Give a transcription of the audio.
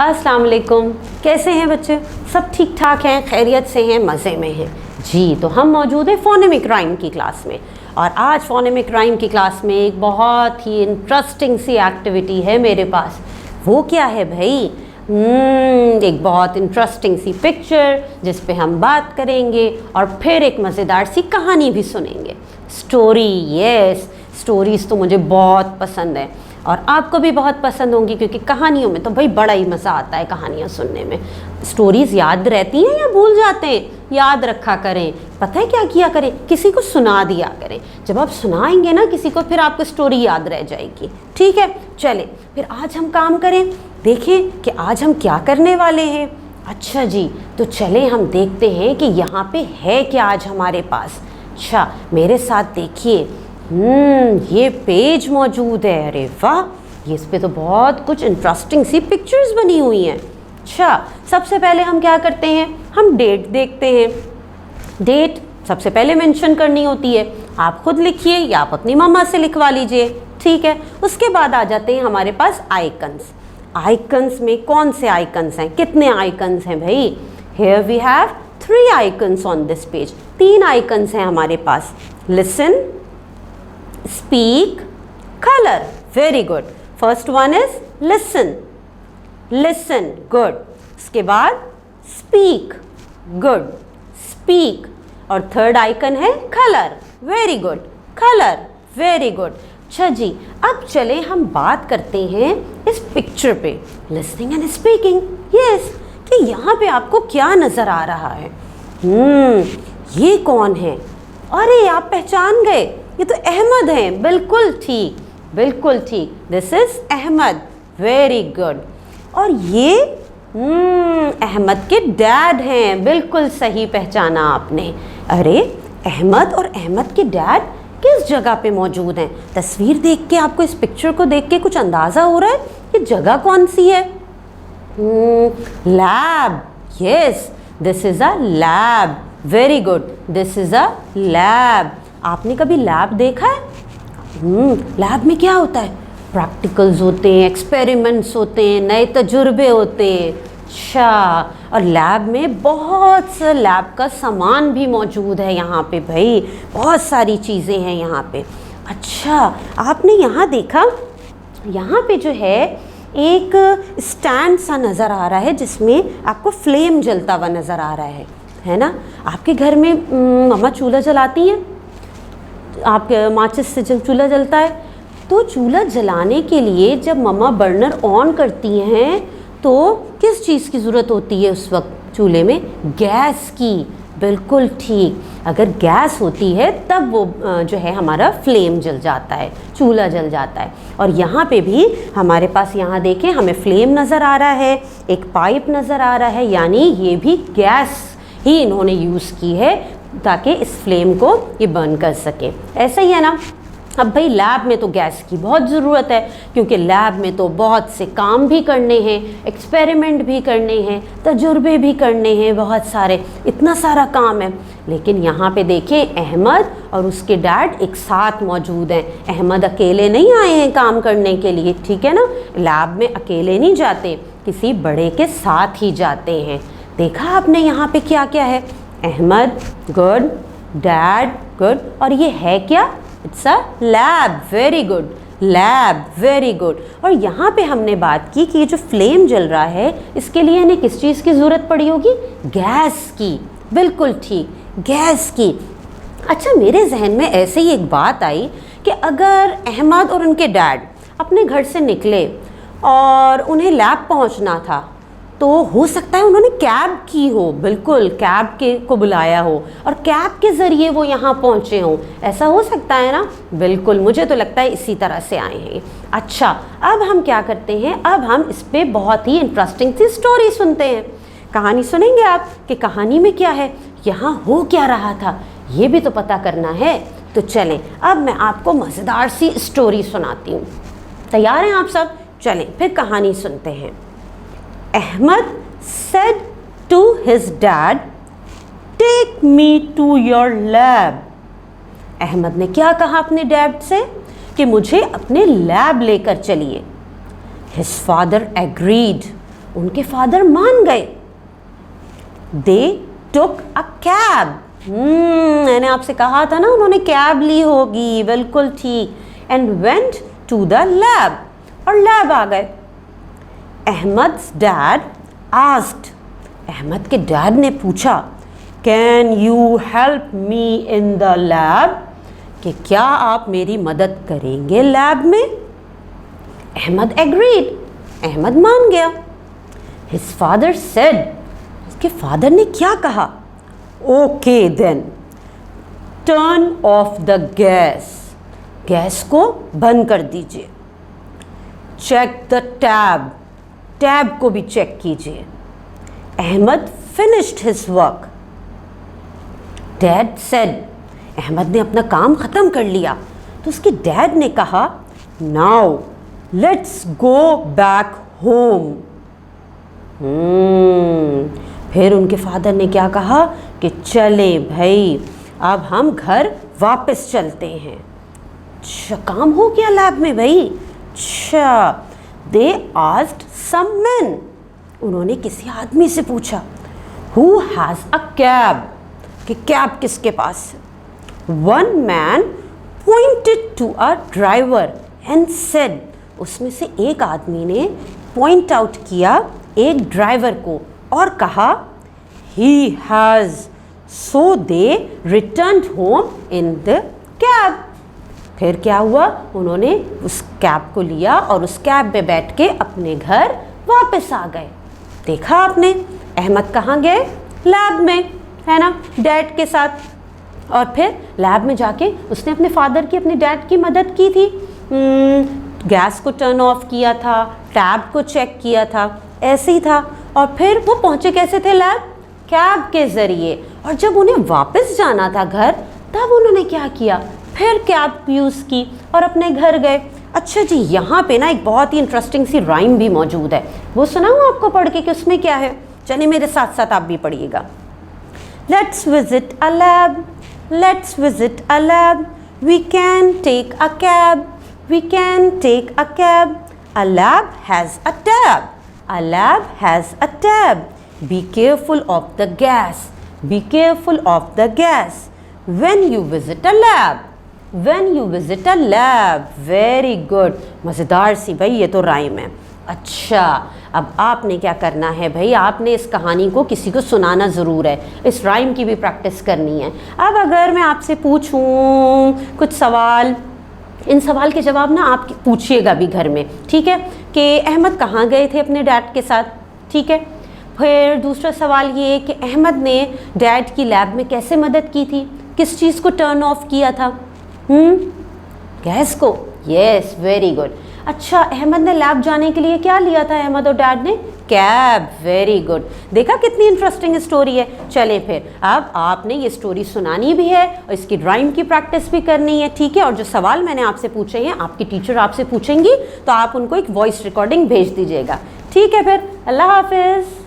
अस्सलाम वालेकुम। कैसे हैं बच्चे? सब ठीक ठाक हैं, खैरियत से हैं, मज़े में हैं जी। तो हम मौजूद हैं फोनेमिक राइम की क्लास में, और आज फोनेमिक राइम की क्लास में एक बहुत ही इंटरेस्टिंग सी एक्टिविटी है मेरे पास। वो क्या है भाई? एक बहुत इंटरेस्टिंग सी पिक्चर जिस पे हम बात करेंगे, और फिर एक मज़ेदार सी कहानी भी सुनेंगे। स्टोरी, यस, स्टोरीज़ तो मुझे बहुत पसंद है और आपको भी बहुत पसंद होंगी, क्योंकि कहानियों में तो भाई बड़ा ही मज़ा आता है कहानियाँ सुनने में। स्टोरीज़ याद रहती हैं या भूल जाते हैं? याद रखा करें। पता है क्या किया करें? किसी को सुना दिया करें। जब आप सुनाएंगे ना किसी को, फिर आपको स्टोरी याद रह जाएगी। ठीक है, चले फिर आज हम काम करें, देखें कि आज हम क्या करने वाले हैं। अच्छा जी, तो चले हम देखते हैं कि यहाँ पे है क्या आज हमारे पास। अच्छा, मेरे साथ देखिए, ये पेज मौजूद है। अरे वाह, ये इस पे तो बहुत कुछ इंटरेस्टिंग सी पिक्चर्स बनी हुई हैं। अच्छा, सबसे पहले हम क्या करते हैं, हम डेट देखते हैं। डेट सबसे पहले मेंशन करनी होती है। आप खुद लिखिए या आप अपनी मम्मा से लिखवा लीजिए, ठीक है। उसके बाद आ जाते हैं हमारे पास आइकन्स। आइकन्स में कौन से आइकन्स हैं? कितने आइकन्स हैं भाई? Here we have 3 icons on this page. 3 icons हैं हमारे पास। Listen, speak, color. Very good. First one is listen. Listen. Good. उसके बाद speak. Good. Speak. और थर्ड आइकन है color. Very good. Color. Very good. अच्छा जी, अब चले हम बात करते हैं इस पिक्चर पे। Listening and speaking. Yes. कि यहाँ पे आपको क्या नज़र आ रहा है? ये कौन है? अरे आप पहचान गए, ये तो अहमद हैं। बिल्कुल ठीक, बिल्कुल ठीक। This is Ahmed. Very good. और ये अहमद के डैड हैं। बिल्कुल सही पहचाना आपने। अरे, अहमद और अहमद के डैड किस जगह पे मौजूद हैं? तस्वीर देख के आपको, इस पिक्चर को देख के कुछ अंदाज़ा हो रहा है ये जगह कौन सी है? Lab. Yes, this is a lab. Very good, this is a lab. आपने कभी लैब देखा है? लैब में क्या होता है? प्रैक्टिकल्स होते हैं, एक्सपेरिमेंट्स होते हैं, नए तजुर्बे होते हैं। अच्छा, और लैब में बहुत सा लैब का सामान भी मौजूद है यहाँ पे भाई, बहुत सारी चीज़ें हैं यहाँ पे। अच्छा, आपने यहाँ देखा, यहाँ पे जो है एक स्टैंड सा नज़र आ रहा है जिसमें आपको फ्लेम जलता हुआ नज़र आ रहा है ना? आपके घर में मम्मा चूल्हा जलाती हैं, आप माचिस से जब चूल्हा जलता है, तो चूल्हा जलाने के लिए जब मम्मा बर्नर ऑन करती हैं तो किस चीज़ की ज़रूरत होती है उस वक्त चूल्हे में? गैस की। बिल्कुल ठीक। अगर गैस होती है तब वो जो है हमारा फ्लेम जल जाता है, चूल्हा जल जाता है। और यहाँ पे भी हमारे पास, यहाँ देखें, हमें फ्लेम नज़र आ रहा है, एक पाइप नज़र आ रहा है, यानी ये भी गैस ही इन्होंने यूज़ की है ताकि इस फ्लेम को ये बर्न कर सके। ऐसा ही है ना? अब भाई लैब में तो गैस की बहुत ज़रूरत है, क्योंकि लैब में तो बहुत से काम भी करने हैं, एक्सपेरिमेंट भी करने हैं, तजुर्बे भी करने हैं, बहुत सारे, इतना सारा काम है। लेकिन यहाँ पे देखें, अहमद और उसके डैड एक साथ मौजूद हैं। अहमद अकेले नहीं आए हैं काम करने के लिए, ठीक है ना? लैब में अकेले नहीं जाते, किसी बड़े के साथ ही जाते हैं। देखा आपने यहाँ पे क्या क्या है? अहमद, गुड, डैड, गुड, और ये है क्या? It's a lab. Very good, lab. Very good. और यहाँ पे हमने बात की कि ये जो फ्लेम जल रहा है, इसके लिए इन्हें किस चीज़ की ज़रूरत पड़ी होगी? गैस की। बिल्कुल ठीक, गैस की। अच्छा, मेरे जहन में ऐसे ही एक बात आई कि अगर अहमद और उनके डैड अपने घर से निकले और उन्हें लैब पहुँचना था, तो हो सकता है उन्होंने कैब की हो। बिल्कुल, कैब के को बुलाया हो और कैब के ज़रिए वो यहाँ पहुँचे हों। ऐसा हो सकता है ना? बिल्कुल, मुझे तो लगता है इसी तरह से आए हैं। अच्छा, अब हम क्या करते हैं, अब हम इस पर बहुत ही इंटरेस्टिंग सी स्टोरी सुनते हैं। कहानी सुनेंगे आप कि कहानी में क्या है, यहाँ हो क्या रहा था, ये भी तो पता करना है। तो चलें, अब मैं आपको मज़ेदार सी स्टोरी सुनाती हूँ। तैयार हैं आप सब? चलें फिर कहानी सुनते हैं। Ahmed said to his dad, "Take me to your lab." Ahmad ने क्या कहा अपने डैड से कि मुझे अपने लैब लेकर चलिए। His father agreed. उनके फादर मान गए। दे टुक अ कैब। मैंने आपसे कहा था ना उन्होंने कैब ली होगी, बिल्कुल ठीक। And went to the lab, और लैब आ गए। अहमद्स डैड आस्क्ड, अहमद के डैड ने पूछा, can you help me in the lab, कि क्या आप मेरी मदद करेंगे लैब में। अहमद एग्रीड, अहमद मान गया। हिज फादर सेड, उसके फादर ने क्या कहा, okay then turn off the gas, gas को बंद कर दीजिए। चेक द टैब, टैब को भी चेक कीजिए। Ahmed finished his work. Dad said, Ahmed ने अपना काम ख़त्म कर लिया तो उसके डैड ने कहा, now let's go back home. फिर उनके फादर ने क्या कहा कि चले भाई अब हम घर वापस चलते हैं। अच्छा, काम हो गया लैब में भाई। अच्छा, दे आस्क्ड सम मैन, उन्होंने किसी आदमी से पूछा, हु हैज़ अ कैब, कि कैब किसके पास है। One man pointed to a driver and said, उसमें से एक आदमी ने पॉइंट आउट किया एक ड्राइवर को और कहा, he has, so they returned home in the cab. फिर क्या हुआ, उन्होंने उस कैब को लिया और उस कैब में बैठ के अपने घर वापस आ गए। देखा आपने, अहमद कहाँ गए, लैब में, है ना, डैड के साथ। और फिर लैब में जाके उसने अपने फादर की, अपने डैड की मदद की थी। गैस को टर्न ऑफ किया था, टैब को चेक किया था, ऐसे ही था। और फिर वो पहुँचे कैसे थे लैब, कैब के ज़रिए। और जब उन्हें वापस जाना था घर, तब उन्होंने क्या किया, फिर कैब यूज़ की और अपने घर गए। अच्छा जी, यहाँ पे ना एक बहुत ही इंटरेस्टिंग सी राइम भी मौजूद है, वो सुनाऊँ आपको पढ़ के कि उसमें क्या है। चलिए मेरे साथ साथ आप भी पढ़िएगा। Let's visit a lab, let's visit a lab, we can take a cab, we can take a cab, a lab has a tab, a lab has a tab, be careful of the gas, be careful of the gas, when you visit a lab, when you visit a lab। very good, मज़ेदार सी भाई ये तो rhyme है। अच्छा, अब आपने क्या करना है भाई, आपने इस कहानी को किसी को सुनाना ज़रूर है, इस राइम की भी प्रैक्टिस करनी है। अब अगर मैं आपसे पूछूं कुछ सवाल, इन सवाल के जवाब ना आप पूछिएगा भी घर में, ठीक है, कि अहमद कहाँ गए थे अपने डैड के साथ, ठीक है। फिर दूसरा सवाल ये कि अहमद ने डैड की लैब में कैसे मदद की थी, किस चीज़ को टर्न ऑफ किया था, गैस को। Yes, very good. अच्छा, अहमद ने लैब जाने के लिए क्या लिया था, अहमद और डैड ने कैब। वेरी गुड, देखा कितनी इंटरेस्टिंग स्टोरी है। चले फिर, अब आपने ये स्टोरी सुनानी भी है और इसकी राइम की प्रैक्टिस भी करनी है, ठीक है। और जो सवाल मैंने आपसे पूछे हैं, आपकी टीचर आपसे पूछेंगी तो आप उनको एक वॉइस रिकॉर्डिंग भेज दीजिएगा, ठीक है। फिर अल्लाह हाफिज़।